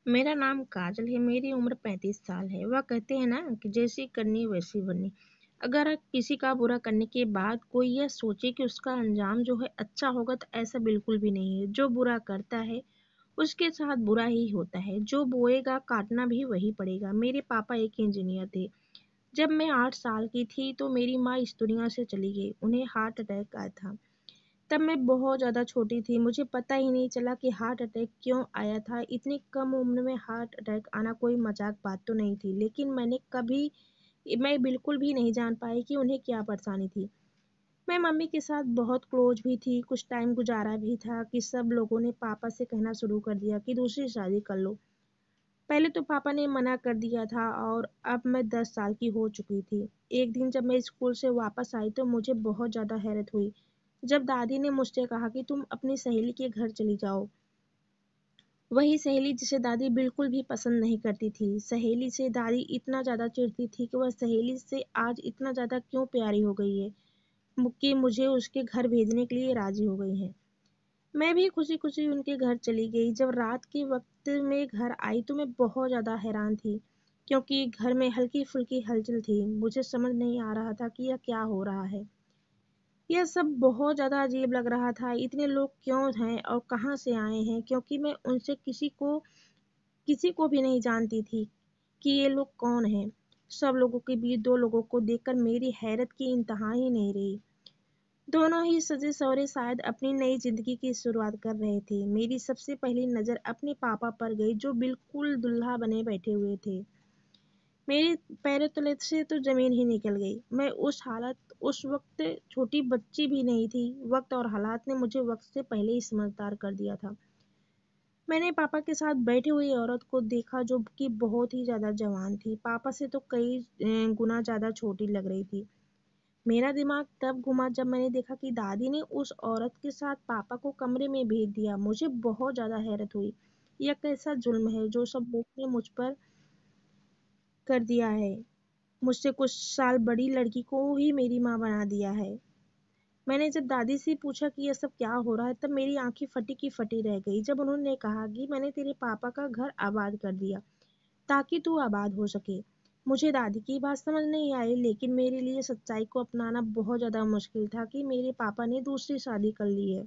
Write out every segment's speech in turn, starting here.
मेरा नाम काजल है, मेरी उम्र 35 साल है। वह कहते हैं ना कि जैसी करनी वैसी बननी। अगर किसी का बुरा करने के बाद कोई यह सोचे कि उसका अंजाम जो है अच्छा होगा तो ऐसा बिल्कुल भी नहीं है। जो बुरा करता है उसके साथ बुरा ही होता है। जो बोएगा काटना भी वही पड़ेगा। मेरे पापा एक इंजीनियर थे। जब मैं 8 साल की थी तो मेरी माँ इस दुनिया से चली गई। उन्हें हार्ट अटैक आया था। तब मैं बहुत ज़्यादा छोटी थी, मुझे पता ही नहीं चला कि हार्ट अटैक क्यों आया था। इतनी कम उम्र में हार्ट अटैक आना कोई मजाक बात तो नहीं थी, लेकिन मैं बिल्कुल भी नहीं जान पाई कि उन्हें क्या परेशानी थी। मैं मम्मी के साथ बहुत क्लोज भी थी, कुछ टाइम गुजारा भी था कि सब लोगों ने पापा से कहना शुरू कर दिया कि दूसरी शादी कर लो। पहले तो पापा ने मना कर दिया था और अब मैं 10 साल की हो चुकी थी। एक दिन जब मैं स्कूल से वापस आई तो मुझे बहुत ज़्यादा हैरत हुई जब दादी ने मुझसे कहा कि तुम अपनी सहेली के घर चली जाओ। वही सहेली जिसे दादी बिल्कुल भी पसंद नहीं करती थी। सहेली से दादी इतना ज़्यादा चिढ़ती थी कि वह सहेली से आज इतना ज़्यादा क्यों प्यारी हो गई है कि मुझे उसके घर भेजने के लिए राजी हो गई है। मैं भी खुशी-खुशी उनके घर चली गई। जब रात के वक़्त में घर आई तो मैं बहुत ज़्यादा हैरान थी, क्योंकि घर में हल्की-फुल्की हलचल थी। मुझे समझ नहीं आ रहा था कि यह क्या हो रहा है। यह सब बहुत ज़्यादा अजीब लग रहा था। इतने लोग क्यों हैं और कहाँ से आए हैं? क्योंकि मैं उनसे किसी को भी नहीं जानती थी कि ये लोग कौन हैं। सब लोगों के बीच 2 लोगों को देखकर मेरी हैरत की इंतहा ही नहीं रही। दोनों ही सजे-संवरे शायद अपनी नई ज़िंदगी की शुरुआत कर रहे थे। मेरी सबसे पहली नज़र अपने पापा पर गई जो बिल्कुल दूल्हा बने बैठे हुए थे। मेरे पैरों तले से तो ज़मीन ही निकल गई। मैं उस वक़्त छोटी बच्ची भी नहीं थी। वक़्त और हालात ने मुझे वक़्त से पहले ही समझदार कर दिया था। मैंने पापा के साथ बैठी हुई औरत को देखा जो कि बहुत ही ज़्यादा जवान थी। पापा से तो कई गुना ज़्यादा छोटी लग रही थी। मेरा दिमाग तब घुमा जब मैंने देखा कि दादी ने उस औरत के साथ पापा को कमरे में भेज दिया। मुझे बहुत ज़्यादा हैरत हुई। यह कैसा ज़ुल्म है जो सब लोगों ने मुझ पर कर दिया है। मुझसे कुछ साल बड़ी लड़की को ही मेरी माँ बना दिया है। मैंने जब दादी से पूछा कि ये सब क्या हो रहा है तब मेरी आंखें फटी की फटी रह गई जब उन्होंने कहा कि मैंने तेरे पापा का घर आबाद कर दिया ताकि तू आबाद हो सके। मुझे दादी की बात समझ नहीं आई, लेकिन मेरे लिए सच्चाई को अपनाना बहुत ज़्यादा मुश्किल था कि मेरे पापा ने दूसरी शादी कर ली है।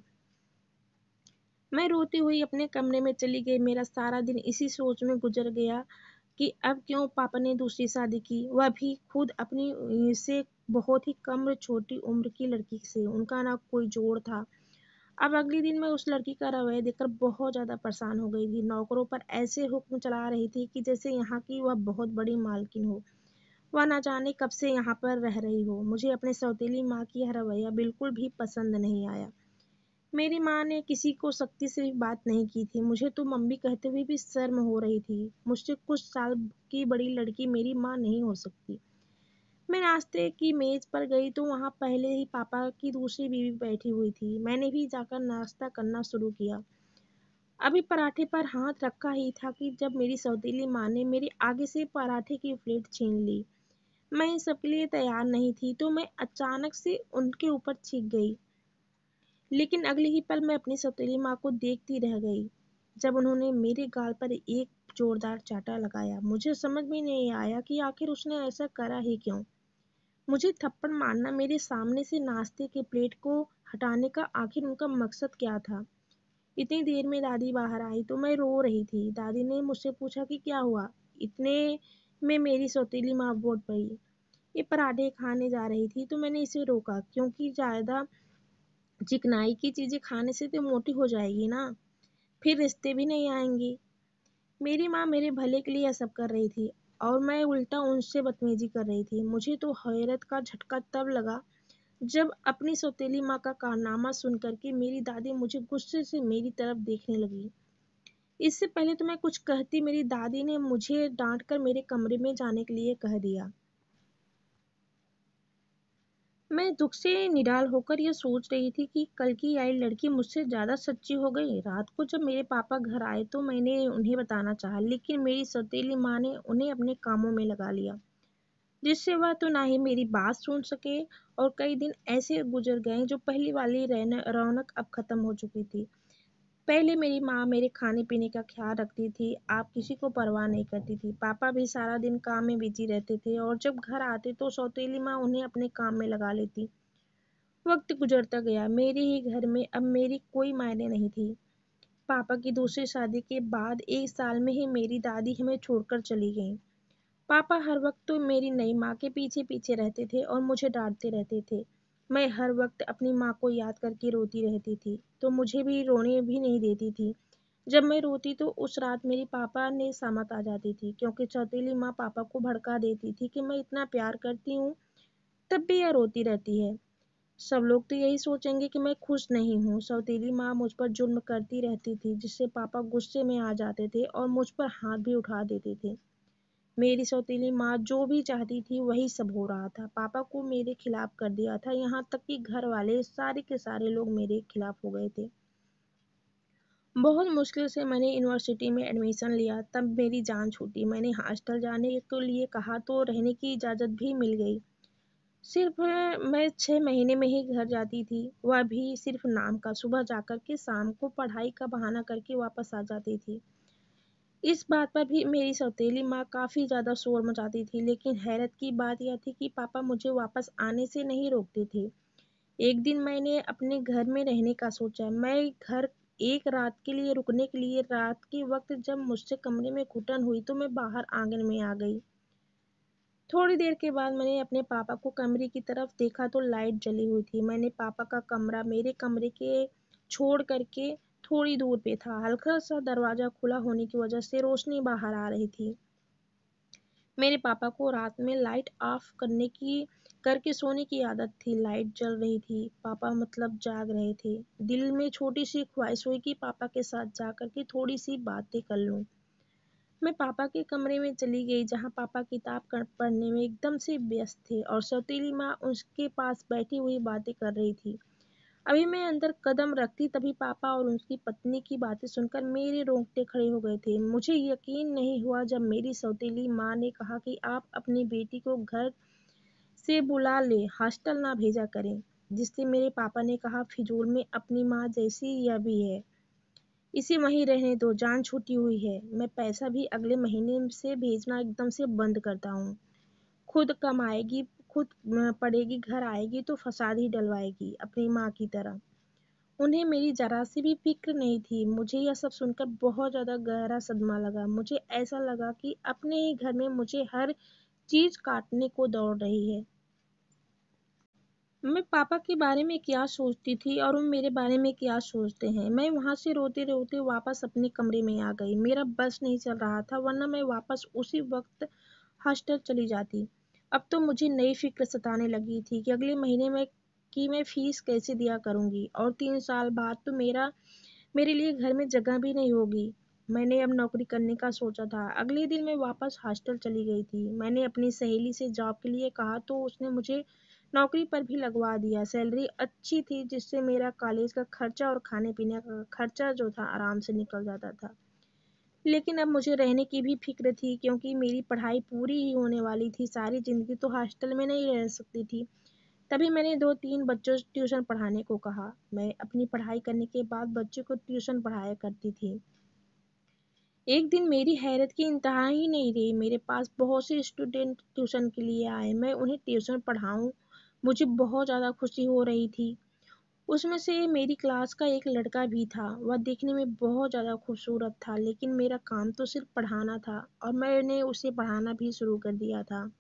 मैं रोती हुई अपने कमरे में चली गई। मेरा सारा दिन इसी सोच में गुजर गया कि अब क्यों पापा ने दूसरी शादी की, वह भी खुद अपनी से बहुत ही कम छोटी उम्र की लड़की से। उनका ना कोई जोड़ था। अब अगले दिन मैं उस लड़की का रवैया देखकर बहुत ज़्यादा परेशान हो गई थी। नौकरों पर ऐसे हुक्म चला रही थी कि जैसे यहाँ की वह बहुत बड़ी मालकिन हो। वह ना जाने कब से यहाँ पर रह रही हो। मुझे अपने सौतेली माँ की यह रवैया बिल्कुल भी पसंद नहीं आया। मेरी माँ ने किसी को सख्ती से भी बात नहीं की थी। मुझे तो मम्मी कहते हुए भी शर्म हो रही थी। मुझसे कुछ साल की बड़ी लड़की मेरी माँ नहीं हो सकती। मैं नाश्ते की मेज पर गई तो वहाँ पहले ही पापा की दूसरी बीवी बैठी हुई थी। मैंने भी जाकर नाश्ता करना शुरू किया। अभी पराठे पर हाथ रखा ही था कि जब मेरी सौतेली माँ ने मेरे आगे से पराठे की प्लेट छीन ली। मैं इन सब के लिए तैयार नहीं थी तो मैं अचानक से उनके ऊपर चीख गई। लेकिन अगले ही पल मैं अपनी सौतेली माँ को देखती रह गई जब उन्होंने मेरे गाल पर एक जोरदार चाटा लगाया। मुझे समझ में नहीं आया कि आखिर उसने ऐसा करा ही क्यों। मुझे थप्पड़ मारना, मेरे सामने से नाश्ते के प्लेट को हटाने का आखिर उनका मकसद क्या था। इतनी देर में दादी बाहर आई तो मैं रो रही थी। दादी ने मुझसे पूछा कि क्या हुआ। इतने में मेरी सौतेली माँ बोल पड़ी। ये पराठे खाने जा रही थी तो मैंने इसे रोका क्योंकि ज़्यादा चिकनाई की चीज़ें खाने से तो मोटी हो जाएगी ना, फिर रिश्ते भी नहीं आएंगे। मेरी माँ मेरे भले के लिए यह सब कर रही थी और मैं उल्टा उनसे बदतमीजी कर रही थी। मुझे तो हैरत का झटका तब लगा जब अपनी सौतेली माँ का कारनामा सुनकर के मेरी दादी मुझे गुस्से से मेरी तरफ देखने लगी। इससे पहले तो मैं कुछ कहती मेरी दादी ने मुझे डांटकर मेरे कमरे में जाने के लिए कह दिया। मैं दुख से निढाल होकर यह सोच रही थी कि कल की आई लड़की मुझसे ज़्यादा सच्ची हो गई। रात को जब मेरे पापा घर आए तो मैंने उन्हें बताना चाहा, लेकिन मेरी सौतेली माँ ने उन्हें अपने कामों में लगा लिया, जिससे वह तो ना ही मेरी बात सुन सके। और कई दिन ऐसे गुजर गए जो पहली वाली रौनक अब खत्म हो चुकी थी। पहले मेरी माँ मेरे खाने-पीने का ख़्याल रखती थी, आप किसी को परवाह नहीं करती थी। पापा भी सारा दिन काम में बिज़ी रहते थे और जब घर आते तो सौतेली माँ उन्हें अपने काम में लगा लेती। वक़्त गुज़रता गया, मेरे ही घर में अब मेरी कोई मायने नहीं थी। पापा की दूसरी शादी के बाद 1 साल में ही मेरी दादी हमें छोड़कर चली गईं। पापा हर वक़्त तो मेरी नई माँ के पीछे-पीछे रहते थे और मुझे डाँटते रहते थे। मैं हर वक़्त अपनी माँ को याद करके रोती रहती थी, तो मुझे भी रोने भी नहीं देती थी। जब मैं रोती तो उस रात मेरे पापा ने सामत आ जाती थी, क्योंकि सौतेली माँ पापा को भड़का देती थी कि मैं इतना प्यार करती हूँ, तब भी यह रोती रहती है। सब लोग तो यही सोचेंगे कि मैं खुश नहीं हूँ। सौतेली माँ मुझ पर जुल्म करती रहती थी, जिससे पापा गुस्से में आ जाते थे और मुझ पर हाथ भी उठा देते थे। मेरी सौतेली माँ जो भी चाहती थी वही सब हो रहा था। पापा को मेरे खिलाफ कर दिया था, यहाँ तक कि घर वाले सारे के सारे लोग मेरे खिलाफ हो गए थे। बहुत मुश्किल से मैंने यूनिवर्सिटी में एडमिशन लिया, तब मेरी जान छूटी। मैंने हॉस्टल जाने के लिए कहा तो रहने की इजाज़त भी मिल गई। सिर्फ मैं 6 महीने में ही घर जाती थी, वह भी सिर्फ नाम का। सुबह जाकर के शाम को पढ़ाई का बहाना करके वापस आ जाती थी। इस बात पर भी मेरी सौतेली माँ काफ़ी ज़्यादा शोर मचाती थी, लेकिन हैरत की बात यह थी कि पापा मुझे वापस आने से नहीं रोकते थे। एक दिन मैंने अपने घर में रहने का सोचा। मैं घर एक रात के लिए रुकने के लिए रात के वक़्त जब मुझसे कमरे में घुटन हुई तो मैं बाहर आँगन में आ गई। थोड़ी देर के बाद मैंने अपने पापा को कमरे की तरफ देखा तो लाइट जली हुई थी। मैंने पापा का कमरा मेरे कमरे के छोड़ करके थोड़ी दूर पे था। हल्का-सा दरवाज़ा खुला होने की वजह से रोशनी बाहर आ रही थी। मेरे पापा को रात में लाइट ऑफ करके सोने की आदत थी। लाइट जल रही थी, पापा मतलब जाग रहे थे। दिल में छोटी-सी ख्वाहिश हुई कि पापा के साथ जा कर के थोड़ी-सी बातें कर लूँ। मैं पापा के कमरे में चली गई, जहाँ पापा किताब पढ़ने में एकदम से व्यस्त थे और सौतेली माँ उसके पास बैठी हुई बातें कर रही थी। अभी मैं अंदर कदम रखती तभी पापा और उनकी पत्नी की बातें सुनकर मेरे रोंगटे खड़े हो गए थे। मुझे यकीन नहीं हुआ जब मेरी सौतेली माँ ने कहा कि आप अपनी बेटी को घर से बुला ले, हॉस्टल ना भेजा करें। जिससे मेरे पापा ने कहा, फिजूल में अपनी माँ जैसी यह भी है, इसे वहीं रहने दो, जान छूटी हुई है। मैं पैसा भी अगले महीने से भेजना एकदम से बंद करता हूँ। खुद कमाएगी, खुद पढ़ेगी, घर आएगी तो फसाद ही डलवाएगी अपनी माँ की तरह। उन्हें मेरी ज़रा सी भी फ़िक्र नहीं थी। मुझे यह सब सुनकर बहुत ज़्यादा गहरा सदमा लगा। मुझे ऐसा लगा कि अपने ही घर में मुझे हर चीज़ काटने को दौड़ रही है। मैं पापा के बारे में क्या सोचती थी और वो मेरे बारे में क्या सोचते हैं। मैं वहाँ से रोते-रोते वापस अपने कमरे में आ गई। मेरा बस नहीं चल रहा था, वरना मैं वापस उसी वक़्त हॉस्टल चली जाती। अब तो मुझे नई फ़िक्र सताने लगी थी कि अगले महीने मैं फ़ीस कैसे दिया करूँगी और 3 साल बाद तो मेरे लिए घर में जगह भी नहीं होगी। मैंने अब नौकरी करने का सोचा था। अगले दिन मैं वापस हॉस्टल चली गई थी। मैंने अपनी सहेली से जॉब के लिए कहा तो उसने मुझे नौकरी पर भी लगवा दिया। सैलरी अच्छी थी, जिससे मेरा कॉलेज का खर्चा और खाने-पीने का खर्चा जो था आराम से निकल जाता था। लेकिन अब मुझे रहने की भी फ़िक्र थी, क्योंकि मेरी पढ़ाई पूरी ही होने वाली थी। सारी ज़िंदगी तो हॉस्टल में नहीं रह सकती थी। तभी मैंने 2-3 बच्चों से ट्यूशन पढ़ाने को कहा। मैं अपनी पढ़ाई करने के बाद बच्चों को ट्यूशन पढ़ाया करती थी। एक दिन मेरी हैरत की इंतहा ही नहीं रही। मेरे पास बहुत से स्टूडेंट ट्यूशन के लिए आए। मैं उन्हें ट्यूशन पढ़ाऊँ, मुझे बहुत ज़्यादा खुशी हो रही थी। उसमें से मेरी क्लास का एक लड़का भी था। वह देखने में बहुत ज़्यादा खूबसूरत था, लेकिन मेरा काम तो सिर्फ पढ़ाना था और मैंने उसे पढ़ाना भी शुरू कर दिया था।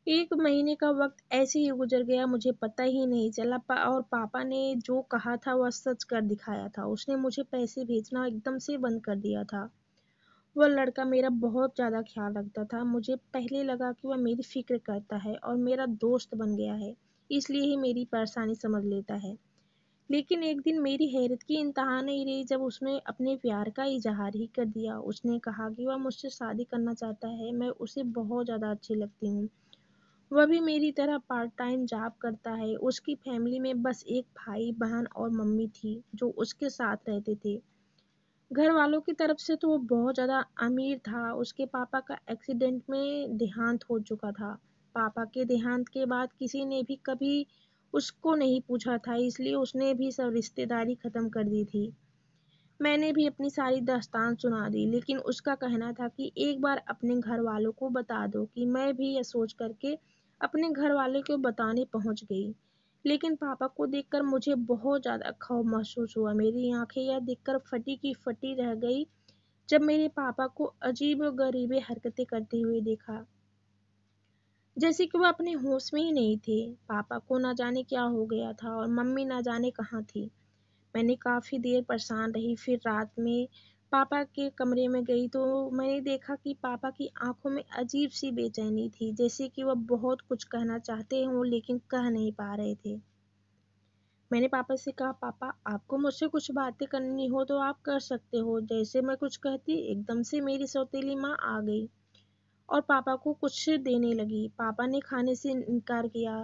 1 महीने का वक़्त ऐसे ही गुज़र गया, मुझे पता ही नहीं चला। और पापा ने जो कहा था वह सच कर दिखाया था। उसने मुझे पैसे भेजना एकदम से बंद कर दिया था। वह लड़का मेरा बहुत ज़्यादा ख़्याल रखता था। मुझे पहले लगा कि वह मेरी फ़िक्र करता है और मेरा दोस्त बन गया है, इसलिए ही मेरी परेशानी समझ लेता है। लेकिन एक दिन मेरी हैरत की इंतहा नहीं रही जब उसने अपने प्यार का इज़हार ही कर दिया। उसने कहा कि वह मुझसे शादी करना चाहता है। मैं उसे बहुत ज़्यादा अच्छी लगती हूँ। वह भी मेरी तरह पार्ट टाइम जॉब करता है। उसकी फैमिली में बस एक भाई, बहन और मम्मी थी, जो उसके साथ रहते थे। घर वालों की तरफ से तो वो बहुत ज़्यादा अमीर था। उसके पापा का एक्सीडेंट में देहांत हो चुका था। पापा के देहांत के बाद किसी ने भी कभी उसको नहीं पूछा था, इसलिए उसने भी सब रिश्तेदारी ख़त्म कर दी थी। मैंने भी अपनी सारी दास्तान सुना दी, लेकिन उसका कहना था कि एक बार अपने घर वालों को बता दो कि मैं भी यह सोच करके अपने घर वाले को बताने पहुंच गई। लेकिन पापा को देखकर मुझे बहुत ज़्यादा खौफ महसूस हुआ। मेरी आंखें यह देखकर फटी की फटी रह गई जब मेरे पापा को अजीब-गरीब हरकतें करते हुए देखा, जैसे कि वो अपने होश में ही नहीं थे। पापा को ना जाने क्या हो गया था और मम्मी ना जाने कहाँ थी। मैंने काफ़ी देर परेशान रही, फिर रात में पापा के कमरे में गई तो मैंने देखा कि पापा की आँखों में अजीब-सी बेचैनी थी, जैसे कि वह बहुत कुछ कहना चाहते हों लेकिन कह नहीं पा रहे थे। मैंने पापा से कहा, पापा आपको मुझसे कुछ बातें करनी हो तो आप कर सकते हो। जैसे मैं कुछ कहती, एकदम से मेरी सौतेली माँ आ गई और पापा को कुछ देने लगी। पापा ने खाने से इनकार किया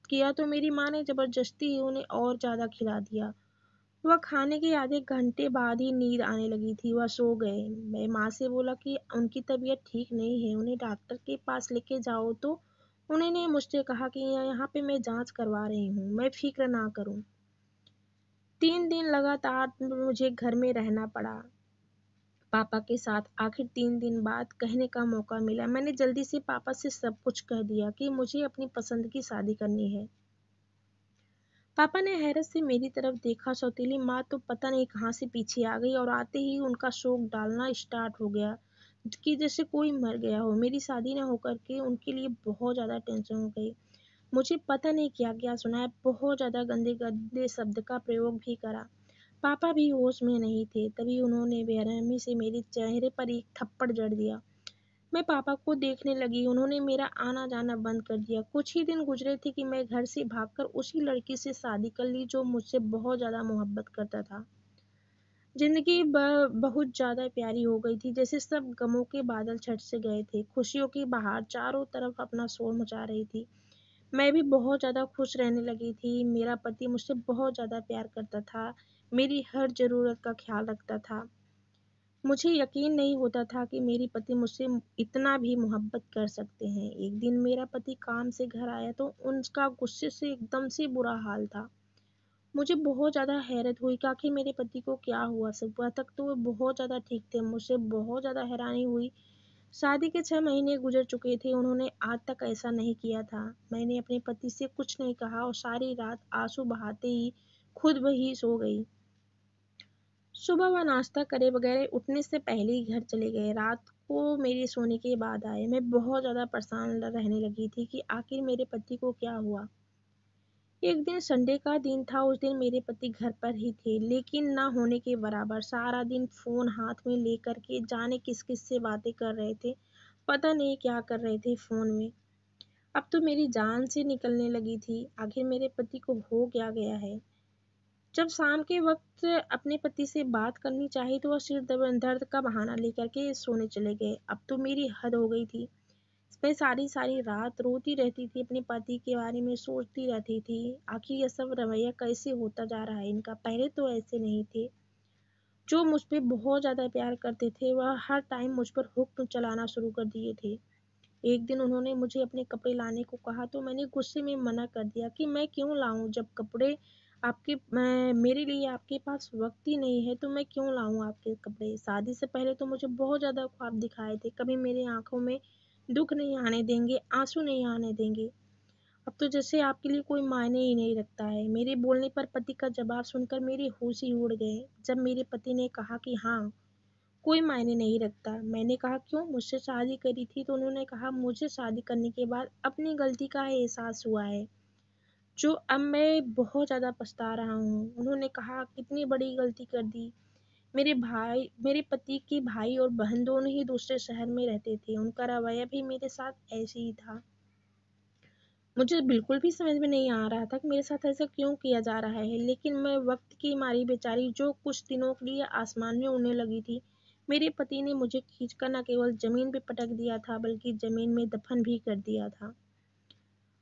किया तो मेरी माँ ने ज़बरदस्ती उन्हें और ज़्यादा खिला दिया। वह खाने के आधे घंटे बाद ही नींद आने लगी थी, वह सो गए। मैं माँ से बोला कि उनकी तबीयत ठीक नहीं है, उन्हें डॉक्टर के पास लेके जाओ तो उन्होंने मुझसे कहा कि यहाँ पे मैं जाँच करवा रही हूँ, मैं फ़िक्र ना करूँ। 3 दिन लगातार मुझे घर में रहना पड़ा पापा के साथ। आखिर 3 दिन बाद कहने का मौका मिला। मैंने जल्दी से पापा से सब कुछ कह दिया कि मुझे अपनी पसंद की शादी करनी है। पापा ने हैरत से मेरी तरफ देखा। सौतेली माँ तो पता नहीं कहाँ से पीछे आ गई और आते ही उनका शोक डालना स्टार्ट हो गया कि जैसे कोई मर गया हो। मेरी शादी न होकर के उनके लिए बहुत ज़्यादा टेंशन हो गई। मुझे पता नहीं क्या-क्या सुनाया, बहुत ज़्यादा गंदे-गंदे शब्द का प्रयोग भी करा। पापा भी होश में नहीं थे, तभी उन्होंने बेरहमी से मेरे चेहरे पर एक थप्पड़ जड़ दिया। मैं पापा को देखने लगी, उन्होंने मेरा आना-जाना बंद कर दिया। कुछ ही दिन गुज़रे थे कि मैं घर से भागकर उसी लड़की से शादी कर ली जो मुझसे बहुत ज़्यादा मोहब्बत करता था। ज़िंदगी बहुत ज़्यादा प्यारी हो गई थी, जैसे सब गमों के बादल छट से गए थे। खुशियों की बहार चारों तरफ अपना शोर मचा रही थी। मैं भी बहुत ज़्यादा खुश रहने लगी थी। मेरा पति मुझसे बहुत ज़्यादा प्यार करता था, मेरी हर ज़रूरत का ख़्याल रखता था। मुझे यकीन नहीं होता था कि मेरे पति मुझसे इतना भी मोहब्बत कर सकते हैं। एक दिन मेरा पति काम से घर आया तो उनका गुस्से से एकदम से बुरा हाल था। मुझे बहुत ज़्यादा हैरत हुई कि आखिर मेरे पति को क्या हुआ। सुबह तक तो वो बहुत ज़्यादा ठीक थे, मुझे बहुत ज़्यादा हैरानी हुई। शादी के 6 महीने गुजर चुके थे, उन्होंने आज तक ऐसा नहीं किया था। मैंने अपने पति से कुछ नहीं कहा और सारी रात आँसू बहाते ही खुद ब ही सो गई। सुबह वह नाश्ता करे बगैर उठने से पहले ही घर चले गए। रात को मेरे सोने के बाद आए। मैं बहुत ज़्यादा परेशान रहने लगी थी कि आखिर मेरे पति को क्या हुआ। एक दिन संडे का दिन था, उस दिन मेरे पति घर पर ही थे, लेकिन ना होने के बराबर। सारा दिन फ़ोन हाथ में लेकर के जाने किस-किस से बातें कर रहे थे। पता नहीं क्या कर रहे थे फ़ोन में। अब तो मेरी जान से निकलने लगी थी। आखिर मेरे पति को हो क्या गया है? जब शाम के वक़्त अपने पति से बात करनी चाही तो वह सिर दर्द का बहाना लेकर के सोने चले गए। अब तो मेरी हद हो गई थी। मैं सारी-सारी रात रोती रहती थी, अपने पति के बारे में सोचती रहती थी। आखिर ये सब रवैया कैसे होता जा रहा है इनका? पहले तो ऐसे नहीं थे। जो मुझ पे बहुत ज़्यादा प्यार करते थे, वह हर टाइम मुझ पर हुक्म चलाना शुरू कर दिए थे। एक दिन उन्होंने मुझे अपने कपड़े लाने को कहा तो मैंने गुस्से में मना कर दिया कि मैं क्यों लाऊं जब कपड़े आपके मेरे लिए आपके पास वक्त ही नहीं है तो मैं क्यों लाऊं आपके कपड़े। शादी से पहले तो मुझे बहुत ज़्यादा ख्वाब दिखाए थे, कभी मेरी आंखों में दुख नहीं आने देंगे, आंसू नहीं आने देंगे। अब तो जैसे आपके लिए कोई मायने ही नहीं रखता है। मेरे बोलने पर पति का जवाब सुनकर मेरे होश ही उड़ गए। जब मेरे पति ने कहा कि हाँ, कोई मायने नहीं रखता। मैंने कहा क्यों? मुझसे शादी करी थी तो उन्होंने कहा मुझे शादी करने के बाद अपनी गलती का एहसास हुआ है, जो अब मैं बहुत ज़्यादा पछता रहा हूँ। उन्होंने कहा कितनी बड़ी गलती कर दी। मेरे पति के भाई और बहन दोनों ही दूसरे शहर में रहते थे। उनका रवैया भी मेरे साथ ऐसे ही था। मुझे बिल्कुल भी समझ में नहीं आ रहा था कि मेरे साथ ऐसा क्यों किया जा रहा है, लेकिन मैं वक़्त की मारी बेचारी जो कुछ दिनों के लिए आसमान में उड़ने लगी थी। मेरे पति ने मुझे खींचकर न केवल ज़मीन पे पटक दिया था, बल्कि ज़मीन में दफ़न भी कर दिया था।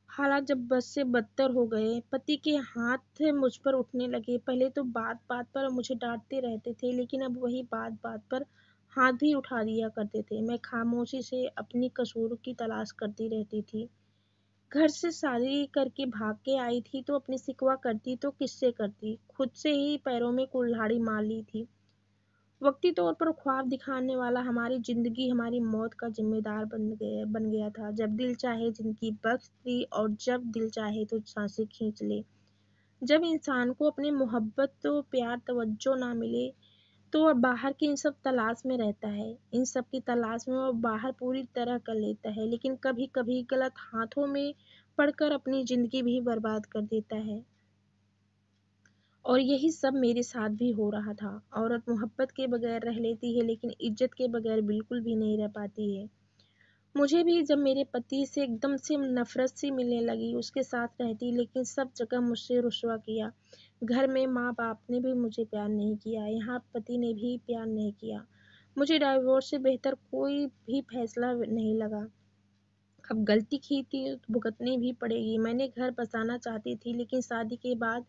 हालात जब बद से बदतर हो गए, पति के हाथ मुझ पर उठने लगे। पहले तो बात-बात पर मुझे डाँटते रहते थे, लेकिन अब वही बात-बात पर हाथ भी उठा दिया करते थे। मैं खामोशी से अपनी कसूर की तलाश करती रहती थी। घर से शादी करके भाग के आई थी तो अपनी शिकवा करती तो किससे करती? खुद से ही पैरों में कुल्हाड़ी मार ली थी। वक्ती तौर पर ख्वाब दिखाने वाला हमारी ज़िंदगी, हमारी मौत का ज़िम्मेदार बन गया था। जब दिल चाहे ज़िंदगी बख्श दी और जब दिल चाहे तो साँसें खींच ले। जब इंसान को अपनी मोहब्बत तो प्यार, तवज्जो ना मिले, तो वह बाहर की इन सब तलाश में रहता है। इन सब की तलाश में वह बाहर पूरी तरह कर लेता है, लेकिन कभी-कभी गलत हाथों में पड़कर अपनी ज़िंदगी भी बर्बाद कर देता है। और यही सब मेरे साथ भी हो रहा था। औरत मोहब्बत के बगैर रह लेती है, लेकिन इज्जत के बगैर बिल्कुल भी नहीं रह पाती है। मुझे भी जब मेरे पति से एकदम से नफ़रत सी मिलने लगी, उसके साथ रहती, लेकिन सब जगह मुझसे रुसवा किया। घर में माँ-बाप ने भी मुझे प्यार नहीं किया, यहाँ पति ने भी प्यार नहीं किया। मुझे डाइवोर्स से बेहतर कोई भी फैसला नहीं लगा। अब गलती की थी तो भुगतनी भी पड़ेगी। मैंने घर बसाना चाहती थी, लेकिन शादी के बाद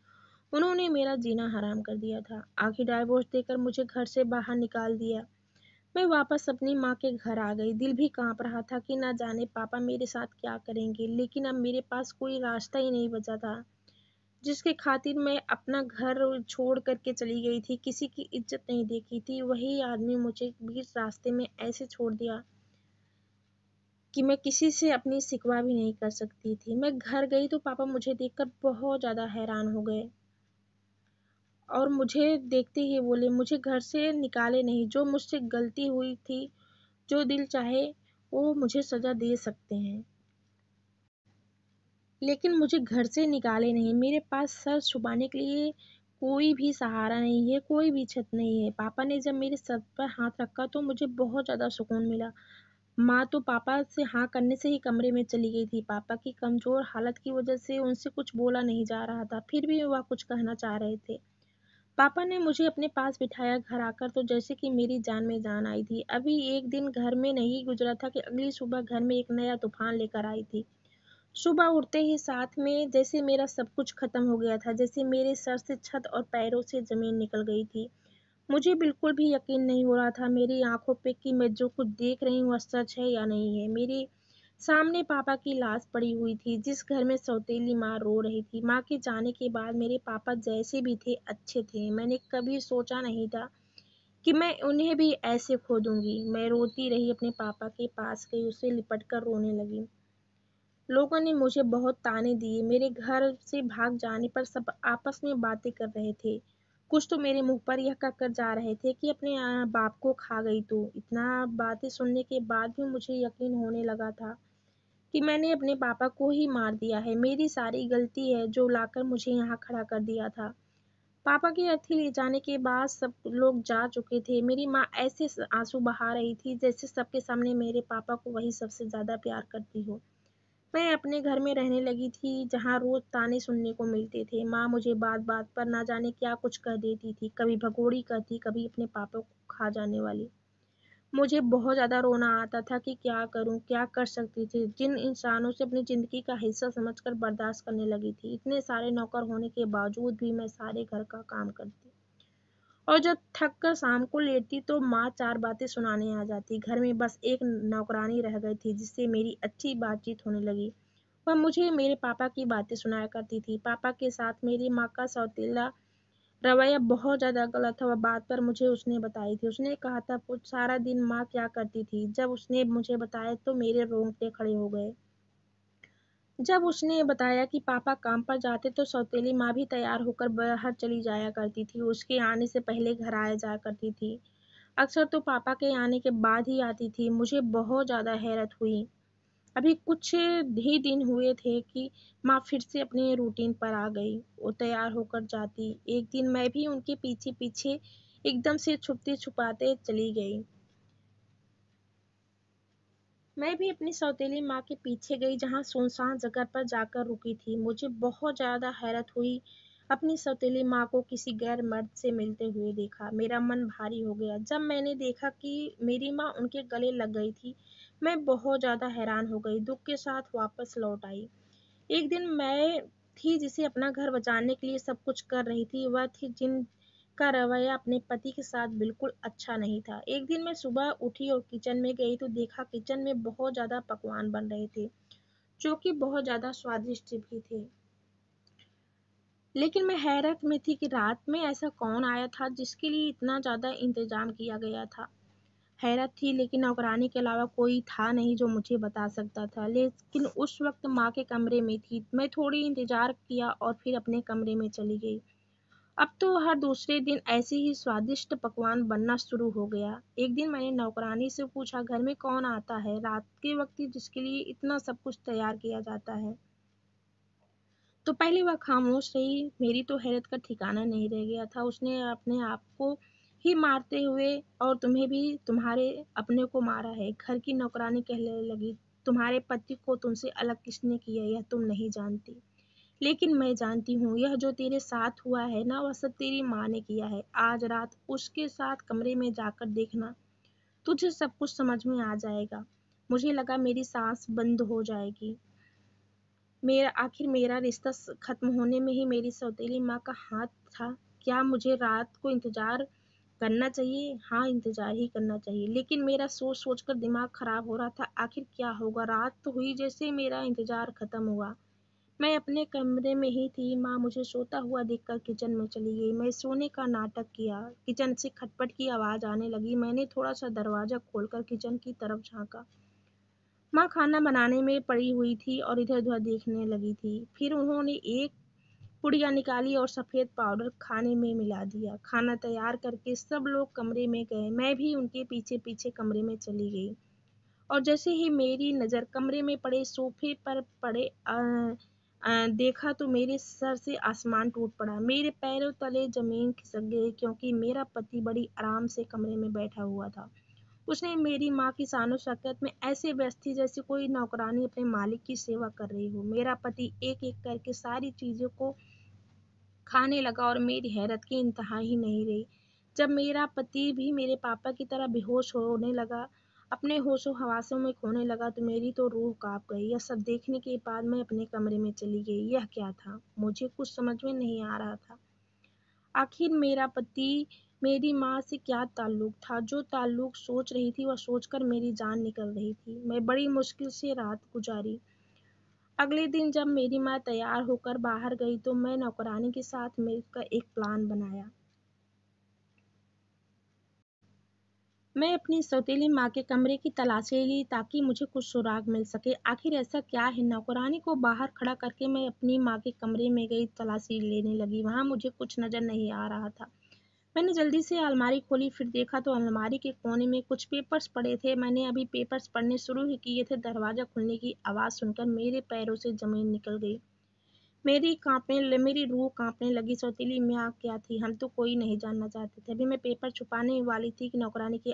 उन्होंने मेरा जीना हराम कर दिया था। आखिर डाइवोर्स देकर मुझे घर से बाहर निकाल दिया। मैं वापस अपनी माँ के घर आ गई। दिल भी काँप रहा था कि ना जाने पापा मेरे साथ क्या करेंगे। लेकिन अब मेरे पास कोई रास्ता ही नहीं बचा था, जिसके खातिर मैं अपना घर छोड़ कर के चली गई थी। किसी की इज़्ज़त नहीं देखी थी। वही आदमी मुझे बीच रास्ते में ऐसे छोड़ दिया कि मैं किसी से अपनी शिकवा भी नहीं कर सकती थी। मैं घर गई तो पापा मुझे देखकर बहुत ज़्यादा हैरान हो गए और मुझे देखते ही बोले, मुझे घर से निकाले नहीं। जो मुझसे गलती हुई थी, जो दिल चाहे वो मुझे सज़ा दे सकते हैं, लेकिन मुझे घर से निकाले नहीं। मेरे पास सर छुपाने के लिए कोई भी सहारा नहीं है, कोई भी छत नहीं है। पापा ने जब मेरे सर पर हाथ रखा तो मुझे बहुत ज़्यादा सुकून मिला। माँ तो पापा से हाँ करने से ही कमरे में चली गई थी। पापा की कमज़ोर हालत की वजह से उनसे कुछ बोला नहीं जा रहा था, फिर भी वह कुछ कहना चाह रहे थे। पापा ने मुझे अपने पास बिठाया। घर आकर तो जैसे कि मेरी जान में जान आई थी। अभी एक दिन घर में नहीं गुजरा था कि अगली सुबह घर में एक नया तूफान लेकर आई थी। सुबह उठते ही साथ में जैसे मेरा सब कुछ खत्म हो गया था, जैसे मेरे सर से छत और पैरों से ज़मीन निकल गई थी। मुझे बिल्कुल भी यकीन नहीं हो रहा था मेरी आँखों पे कि मैं जो कुछ देख रही हूँ वह सच है या नहीं है। मेरे सामने पापा की लाश पड़ी हुई थी, जिस घर में सौतेली माँ रो रही थी। माँ के जाने के बाद मेरे पापा जैसे भी थे, अच्छे थे। मैंने कभी सोचा नहीं था कि मैं उन्हें भी ऐसे खो दूँगी। मैं रोती रही, अपने पापा के पास गई, उससे लिपट कर रोने लगी। लोगों ने मुझे बहुत ताने दिए। मेरे घर से भाग जाने पर सब आपस में बातें कर रहे थे। कुछ तो मेरे मुँह पर यह कहकर जा रहे थे कि अपने बाप को खा गई तू। इतना बातें सुनने के बाद भी मुझे यकीन होने लगा था कि मैंने अपने पापा को ही मार दिया है। मेरी सारी गलती है जो लाकर मुझे यहाँ खड़ा कर दिया था। पापा की अर्थी ले जाने के बाद सब लोग जा चुके थे। मेरी माँ ऐसे आंसू बहा रही थी जैसे सबके सामने मेरे पापा को वही सबसे ज़्यादा प्यार करती हो। मैं अपने घर में रहने लगी थी, जहाँ रोज़ ताने सुनने को मिलते थे। माँ मुझे बात-बात पर ना जाने क्या कुछ कह देती थी। कभी भगोड़ी कहती, कभी अपने पापा को खा जाने वाली। मुझे बहुत ज़्यादा रोना आता था कि क्या करूँ, क्या कर सकती थी। जिन इंसानों से अपनी ज़िंदगी का हिस्सा समझकर बर्दाश्त करने लगी थी। इतने सारे नौकर होने के बावजूद भी मैं सारे घर का काम करती। और जब थक कर शाम को लेटती तो माँ 4 बातें सुनाने आ जाती। घर में बस एक नौकरानी रह गई थी, जिससे मेरी अच्छी बातचीत होने लगी। वह मुझे मेरे पापा की बातें सुनाया करती थी। पापा के साथ मेरी माँ का सौतेला रवैया बहुत ज़्यादा गलत था। वह बात पर मुझे उसने बताई थी। उसने कहा था पूछ सारा दिन माँ क्या करती थी। जब उसने मुझे बताया तो मेरे रोंगटे खड़े हो गए। जब उसने बताया कि पापा काम पर जाते तो सौतेली माँ भी तैयार होकर बाहर चली जाया करती थी। उसके आने से पहले घर आया जाया करती थी। अक्सर तो पापा के आने के बाद ही आती थी। मुझे बहुत ज़्यादा हैरत हुई। अभी कुछ ही दिन हुए थे कि माँ फिर से अपने रूटीन पर आ गई। वो तैयार होकर जाती। एक दिन मैं भी उनके पीछे-पीछे एकदम से छुपते-छुपाते चली गई। मैं भी अपनी सौतेली माँ के पीछे गई, जहाँ सुनसान जगह पर जाकर रुकी थी। मुझे बहुत ज़्यादा हैरत हुई अपनी सौतेली माँ को किसी गैर मर्द से मिलते हुए देखा। मेरा मन भारी हो गया। जब मैंने देखा कि मेरी माँ उनके गले लग गई थी, मैं बहुत ज़्यादा हैरान हो गई। दुःख के साथ वापस लौट आई। एक दिन मैं थी जिसे अपना घर बचाने के लिए सब कुछ कर रही थी, वह थी जिनका रवैया अपने पति के साथ बिल्कुल अच्छा नहीं था। एक दिन मैं सुबह उठी और किचन में गई तो देखा किचन में बहुत ज़्यादा पकवान बन रहे थे, जो कि बहुत ज़्यादा स्वादिष्ट भी थे। लेकिन मैं हैरत में थी कि रात में ऐसा कौन आया था जिसके लिए इतना ज़्यादा इंतज़ाम किया गया था। हैरत थी, लेकिन नौकरानी के अलावा कोई था नहीं जो मुझे बता सकता था। लेकिन उस वक़्त माँ के कमरे में थी। मैं थोड़ी इंतज़ार किया और फिर अपने कमरे में चली गई। अब तो हर दूसरे दिन ऐसे ही स्वादिष्ट पकवान बनना शुरू हो गया। एक दिन मैंने नौकरानी से पूछा, घर में कौन आता है रात के वक़्त जिसके लिए इतना सब कुछ तैयार किया जाता है? तो पहले वह खामोश रही। मेरी तो हैरत का ठिकाना नहीं रह गया था। उसने अपने आप को ही मारते हुए और तुम्हें भी तुम्हारे अपने को मारा है। घर की नौकरानी कहने लगी, तुम्हारे पति को तुमसे अलग किसने किया यह तुम नहीं जानती। लेकिन मैं जानती हूँ, यह जो तेरे साथ हुआ है ना, वह सब तेरी माँ ने किया है। आज रात उसके साथ कमरे में जाकर देखना, तुझे सब कुछ समझ में आ जाएगा। मुझे लगा मेरी सांस बंद हो जाएगी। आखिर मेरा रिश्ता खत्म होने में ही मेरी सौतेली माँ का हाथ था। क्या मुझे रात को इंतजार करना चाहिए? हाँ, इंतजार ही करना चाहिए। लेकिन मेरा सोच सोच कर दिमाग खराब हो रहा था। आखिर क्या होगा? रात तो हुई जैसे मेरा इंतजार खत्म हुआ। मैं अपने कमरे में ही थी। माँ मुझे सोता हुआ देखकर किचन में चली गई। मैं सोने का नाटक किया। किचन से खटपट की आवाज आने लगी। मैंने थोड़ा सा दरवाजा खोलकर किचन की तरफ झांका। माँ खाना बनाने में पड़ी हुई थी और इधर-उधर देखने लगी थी। फिर उन्होंने एक पुड़िया निकाली और सफ़ेद पाउडर खाने में मिला दिया। खाना तैयार करके सब लोग कमरे में गए। मैं भी उनके पीछे-पीछे कमरे में चली गई और जैसे ही मेरी नज़र कमरे में पड़े सोफ़े पर पड़े देखा तो मेरे सर से आसमान टूट पड़ा। मेरे पैरों तले ज़मीन खिसक गई क्योंकि मेरा पति बड़ी आराम से कमरे में बैठा हुआ था। उसने मेरी माँ की शानो-शौकत में ऐसे व्यस्त थी जैसे कोई नौकरानी अपने मालिक की सेवा कर रही हो। मेरा पति एक-एक करके सारी चीज़ों को खाने लगा और मेरी हैरत की इंतहा ही नहीं रही। जब मेरा पति भी मेरे पापा की तरह बेहोश होने लगा, अपने होशो-हवासों में खोने लगा तो मेरी तो रूह काँप गई। यह सब देखने के बाद मैं अपने कमरे में चली गई। यह क्या था? मुझे कुछ समझ में नहीं आ रहा था। आखिर मेरा पति मेरी माँ से क्या ताल्लुक था? जो ताल्लुक सोच रही थी वह सोचकर मेरी जान निकल रही थी। मैं बड़ी मुश्किल से रात गुजारी। अगले दिन जब मेरी माँ तैयार होकर बाहर गई तो मैं नौकरानी के साथ मिलकर एक प्लान बनाया। मैं अपनी सौतेली माँ के कमरे की तलाशी ली ताकि मुझे कुछ सुराग मिल सके। आखिर ऐसा क्या है? नौकरानी को बाहर खड़ा करके मैं अपनी माँ के कमरे में गई, तलाशी लेने लगी। वहाँ मुझे कुछ नज़र नहीं आ रहा था। मैंने जल्दी से अलमारी खोली, फिर देखा तो अलमारी के कोने में कुछ पेपर्स पड़े थे। मैंने अभी पेपर्स पढ़ने शुरू ही किए थे, दरवाज़ा खुलने की आवाज़ सुनकर मेरे पैरों से ज़मीन निकल गई। मेरी रूह काँपने लगी। सौतेली माँ क्या थी? हम तो कोई नहीं जानना चाहते थे। अभी मैं पेपर छुपाने वाली थी कि नौकरानी की